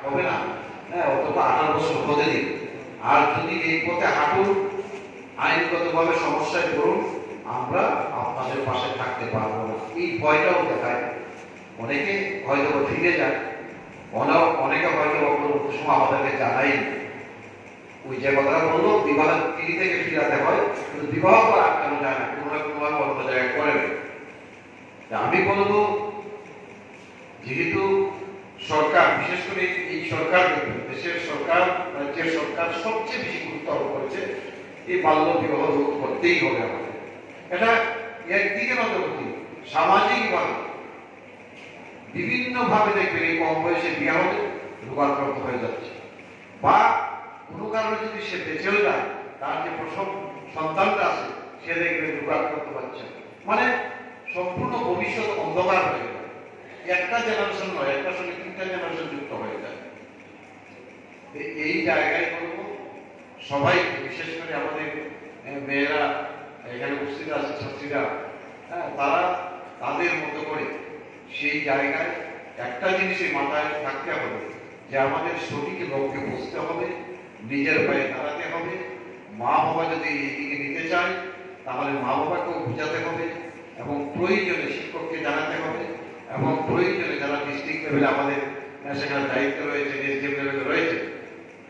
হবে না। হ্যাঁ, অন্তত 18 বছর হতে দিন। আর যদি এই পথে হাঁটুন, আইনগতভাবে সমস্যায় পড়ুন, আমরা আপনাদের পাশে থাকতে পারবো না, এই ভয়টাও দেখায়। অনেকে হয়তো ফিরে যায়, অনেকে হয়তো পরবর্তী সময় আমাদেরকে জানাই। ওই যে কথা বললো, বিবাহ তিনি থেকে ফিরাতে হয়, কিন্তু বিবাহ করে আটকানো যায় না, কোনো না কোনোভাবে অন্য জায়গায় করে। আমি বলবো, যেহেতু সরকার, বিশেষ করে এই সরকার, দেশের সরকার, রাজ্যের সরকার সবচেয়ে বেশি গুরুত্ব আরোপ করেছে এই বাল্য বিবাহ রোধ করতেই হবে আমাদের। এটা একদিকে নজর দিন, সামাজিকভাবে বিভিন্নভাবে দেখবেন এই কম বয়সে বিয়ে হলে রোগাক্রান্ত হয়ে যাচ্ছে, বা কোনো কারণে যদি সে বেঁচেও যায়, তার যে প্রসব সন্তানটা আছে সে দেখবে রোগাক্রান্ত পাচ্ছে, মানে সম্পূর্ণ ভবিষ্যৎ অন্ধকার হয়ে যায়। একটা জেনারেশন নয়, একটার সঙ্গে 3টা জেনারেশন যুক্ত হয়ে যায়। এই জায়গায় বলবো সবাই, বিশেষ করে আমাদের মেয়েরা এখানে উপস্থিত আছে, ছাত্রীরা, তারা তাদের মতো করে সেই জায়গায় একটা জিনিসের মাথায় থাকতে হবে, যে আমাদের সঠিক লক্ষ্যে বসতে হবে, নিজের পায়ে দাঁড়াতে হবে। মা বাবা যদি এইদিকে নিতে চায়, তাহলে মা বাবাকেও বোঝাতে হবে, এবং প্রয়োজনে শিক্ষককে জানাতে হবে, এবং প্রয়োজনে যারা ডিস্ট্রিক্ট লেভেলে আমাদের সেখানে দায়িত্ব রয়েছে, ডিস্ট্রিক্ট লেভেলে রয়েছে,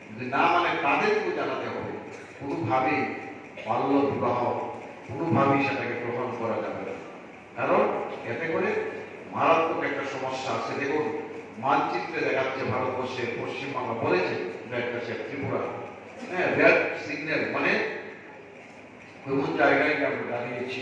যদি না মানে তাদেরকেও জানাতে হবে। কোনোভাবেই বাল্য বিবাহ কোনোভাবেই সেটাকে গ্রহণ করা যাবে না, কারণ এতে করে মারাত্মক একটা সমস্যা আছে। দেখুন, মানচিত্রে দেখাচ্ছে ভারতবর্ষের পশ্চিমবাংলা বলেছে ত্রিপুরা, হ্যাঁ, রেড সিগন্যাল, মানে কোন জায়গায় আমরা দাঁড়িয়েছি।